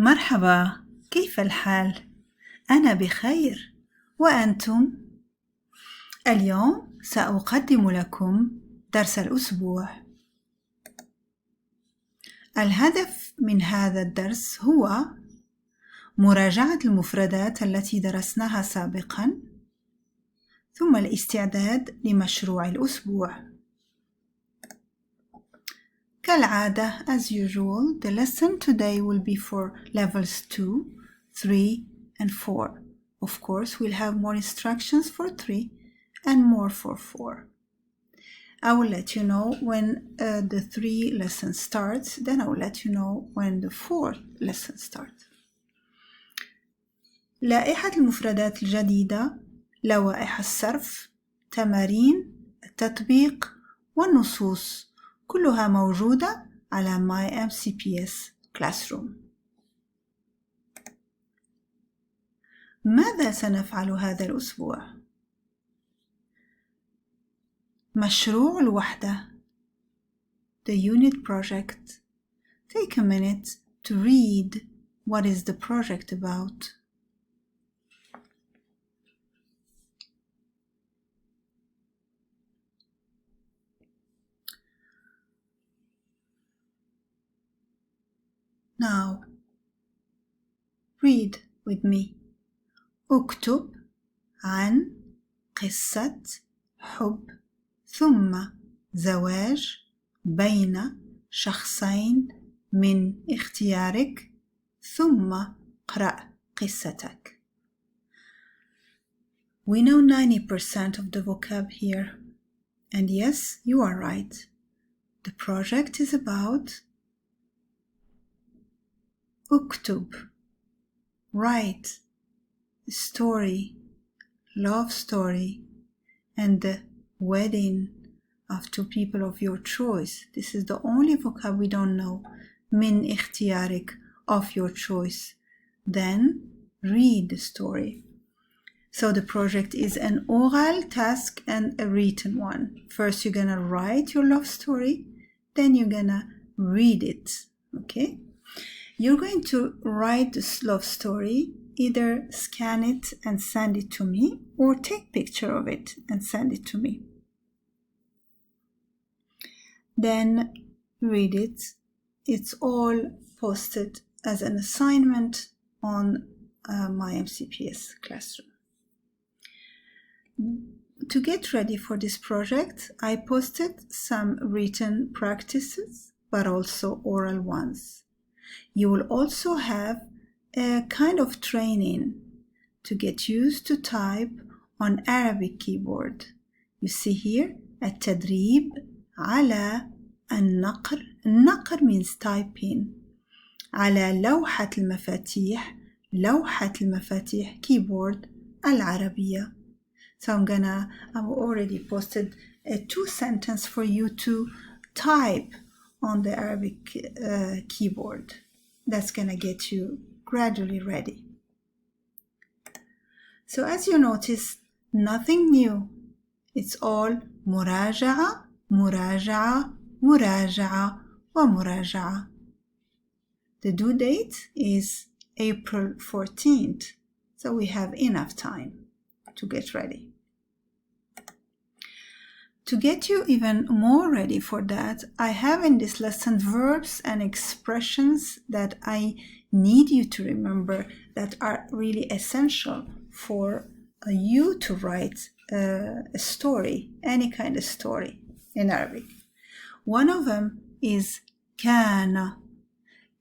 مرحبا، كيف الحال؟ أنا بخير، وأنتم؟ اليوم سأقدم لكم درس الأسبوع. الهدف من هذا الدرس هو مراجعة المفردات التي درسناها سابقاً، ثم الاستعداد لمشروع الأسبوع. كالعادة, as usual, the lesson today will be for levels 2, 3, and 4. Of course, we'll have more instructions for 3 and more for 4. I will let you know when the 3 lesson starts, then I will let you know when the 4th lesson starts. لائحة المفردات الجديدة، لوائح الصرف، تمارين، التطبيق، والنصوص كلها موجودة على My MCPS Classroom. ماذا سنفعل هذا الأسبوع؟ مشروع الوحدة The unit project. Take a minute to read what is the project about. Now, read with me. اكتب عن قصة حب ثم زواج بين شخصين من اختيارك ثم اقرأ قصتك. We know 90% of the vocab here. And yes, you are right. The project is about اكتب, write, a story, love story, and the wedding of two people of your choice. This is the only vocab we don't know. من اختيارك, of your choice. Then read the story. So the project is an oral task and a written one. First you're gonna write your love story, then you're gonna read it. Okay? You're going to write this love story, either scan it and send it to me, or take picture of it and send it to me. Then read it. It's all posted as an assignment on my MCPS Classroom. To get ready for this project, I posted some written practices, but also oral ones. You will also have a kind of training to get used to type on Arabic keyboard. You see here, التدريب على النقر. النقر means typing. على لوحة المفاتيح keyboard العربية. So I've already posted 2 sentences for you to type on the Arabic keyboard. That's gonna get you gradually ready. So as you notice, nothing new. It's all مراجعة, مراجعة, مراجعة, ومراجعة. The due date is April 14th, so we have enough time to get ready. To get you even more ready for that, I have in this lesson verbs and expressions that I need you to remember that are really essential for you to write a story, any kind of story in Arabic. One of them is Canna.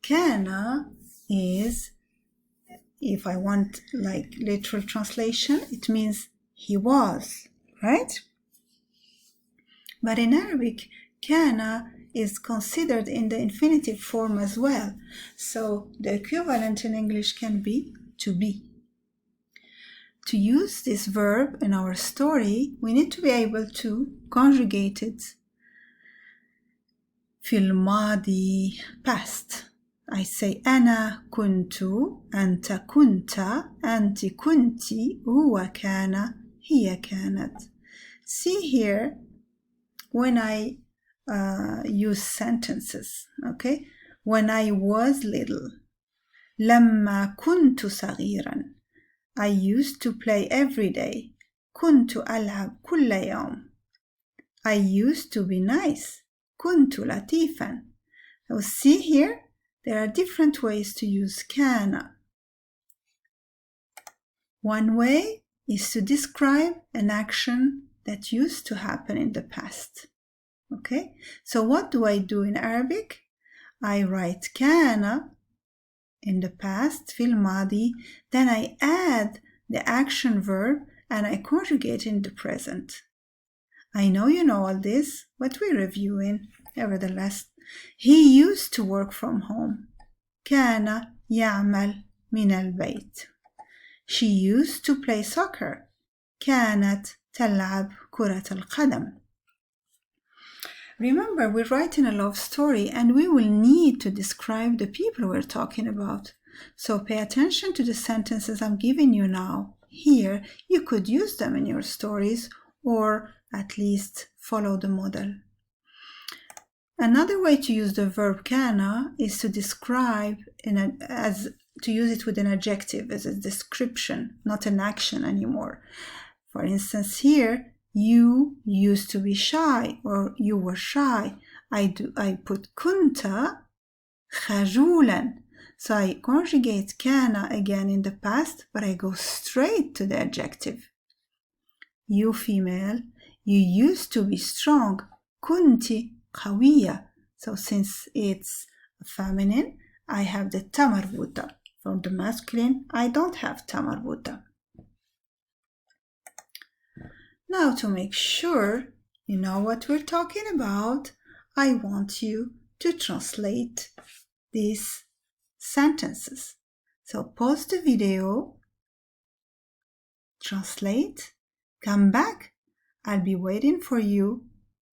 Canna is, if I want like literal translation, it means he was, right? But in Arabic, Canna is considered in the infinitive form as well. So the equivalent in English can be to be. To use this verb in our story, we need to be able to conjugate it. في الماضي past. I say أنا كنت, أنت كنت, أنت كنت, هو كان, هي كانت. See here, when I use sentences, okay? When I was little, لما كنت صغيرا. I used to play every day. كنت ألعب كل يوم. I used to be nice. كنت لطيفا. So see here, there are different ways to use كان. One way is to describe an action that used to happen in the past. Okay, so what do I do in Arabic? I write كان in the past, في الماضي, then I add the action verb and I conjugate in the present. I know you know all this, but we're reviewing. Nevertheless, he used to work from home. كان يعمل من البيت. She used to play soccer. كانت تلعب كرة القدم. Remember, we're writing a love story and we will need to describe the people we're talking about. So pay attention to the sentences I'm giving you now. Here, you could use them in your stories or at least follow the model. Another way to use the verb canna is to describe to use it with an adjective as a description, not an action anymore. For instance, here, you used to be shy or you were shy. I put kunta خجولا. So I conjugate kana again in the past, but I go straight to the adjective. You female, you used to be strong. كنت قوية. So since it's feminine, I have the tamarbuta. For the masculine, I don't have tamarbuta. Now, to make sure you know what we're talking about, I want you to translate these sentences. So pause the video, translate, come back. I'll be waiting for you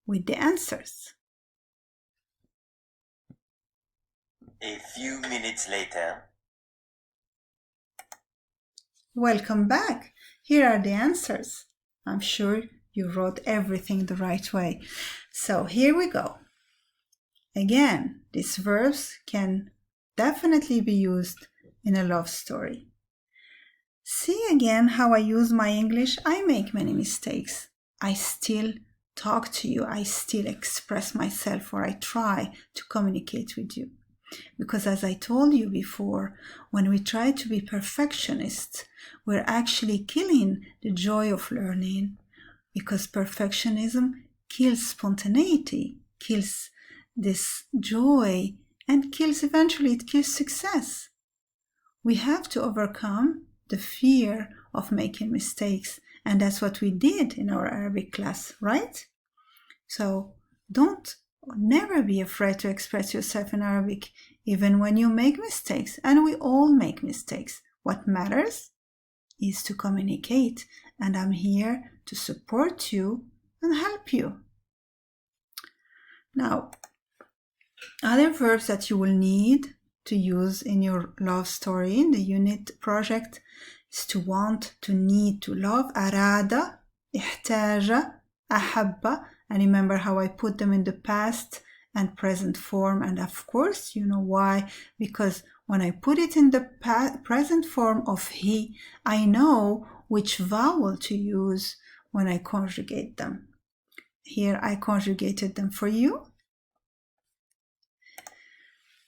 with the answers. A few minutes later. Welcome back. Here are the answers. I'm sure you wrote everything the right way. So here we go. Again, these verbs can definitely be used in a love story. See again how I use my English. I make many mistakes. I still talk to you. I still express myself, or I try to communicate with you. Because as I told you before, when we try to be perfectionists, we're actually killing the joy of learning, because perfectionism kills spontaneity, kills this joy, and eventually it kills success. We have to overcome the fear of making mistakes, and that's what we did in our Arabic class, right? So never be afraid to express yourself in Arabic, even when you make mistakes, and we all make mistakes. What matters is to communicate, and I'm here to support you and help you. Now, other verbs that you will need to use in your love story in the unit project is to want, to need, to love. أراد, احتاج, أحب. And remember how I put them in the past and present form. And of course, you know why? Because when I put it in the present form of he, I know which vowel to use when I conjugate them. Here I conjugated them for you.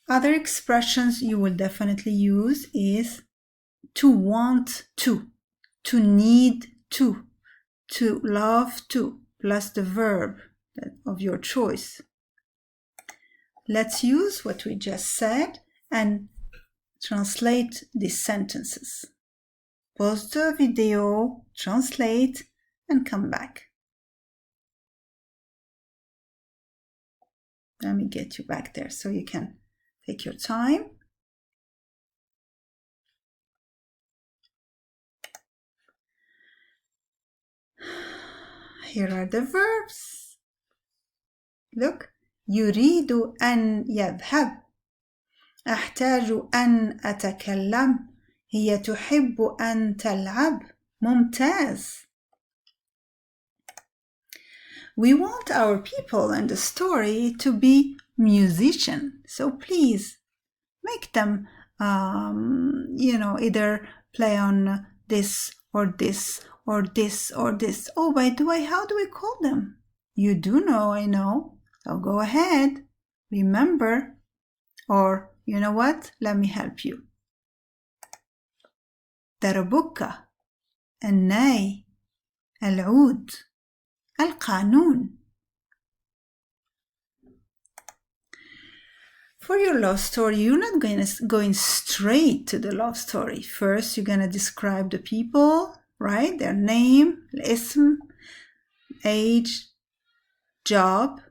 Other expressions you will definitely use is to want to need to love to, plus the verb of your choice. Let's use what we just said and translate these sentences. Pause the video, translate, and come back. Let me get you back there so you can take your time. Here are the verbs. Look. يريد أن يذهب. أحتاج أن أتكلم. هي تحب أن تلعب. ممتاز. We want our people in the story to be musicians, so please make them either play on this or this or this or this. Oh, by the way, how do we call them? You do know, I know. So go ahead. Remember. Or, you know what? Let me help you. دربك, الناي, العود, القانون. For your love story, you're not going straight to the love story. First, you're going to describe the people, right? Their name, الاسم, age, job,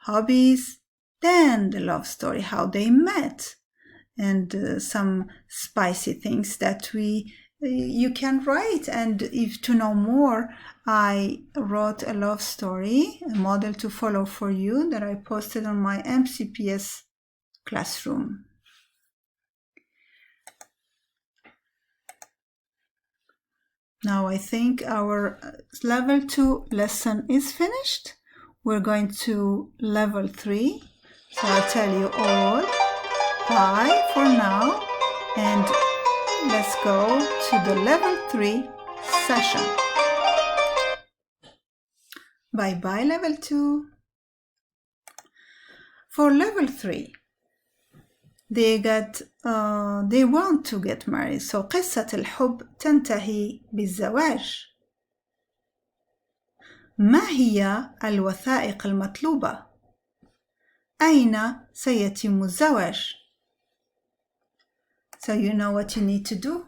hobbies, then the love story, how they met, and some spicy things that you can write. And if to know more, I wrote a love story, a model to follow for you, that I posted on my MCPS classroom. Now I think our level 2 lesson is finished. We're going to level 3. So I'll tell you all bye for now, and let's go to the level 3 session. Bye-bye, level 2. For level 3, they want to get married. So قصة الحب تنتهي بالزواج. ما هي الوثائق المطلوبة؟ أين سيتم الزواج؟ So you know what you need to do.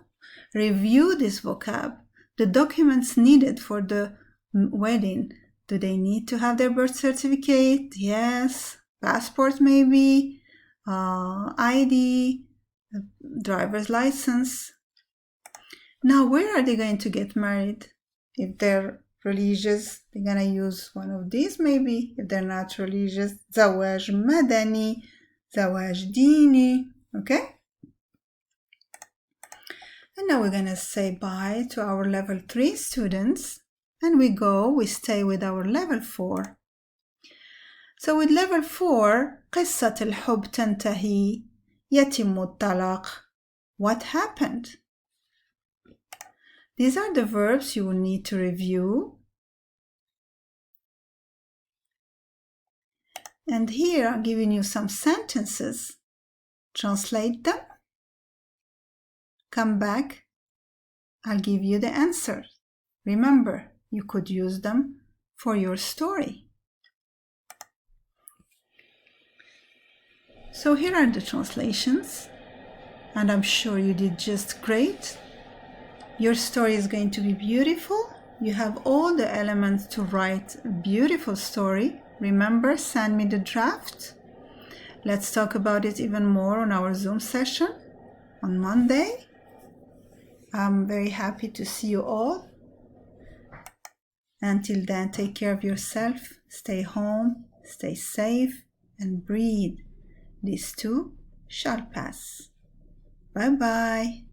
Review this vocab. The documents needed for the wedding. Do they need to have their birth certificate? Yes. Passport maybe. ID, driver's license. Now, where are they going to get married? If they're religious, they're going to use one of these maybe. If they're not religious, زواج مدني, زواج ديني. Okay? And now we're going to say bye to our level 3 students. And we stay with our level 4. So with level 4, قصة الحب تنتهي, يتم الطلاق. What happened? These are the verbs you will need to review. And here I'm giving you some sentences. Translate them. Come back. I'll give you the answer. Remember, you could use them for your story. So here are the translations, and I'm sure you did just great. Your story is going to be beautiful. You have all the elements to write a beautiful story. Remember, send me the draft. Let's talk about it even more on our Zoom session on Monday. I'm very happy to see you all. Until then, take care of yourself, stay home, stay safe, and breathe. This too shall pass. Bye-bye.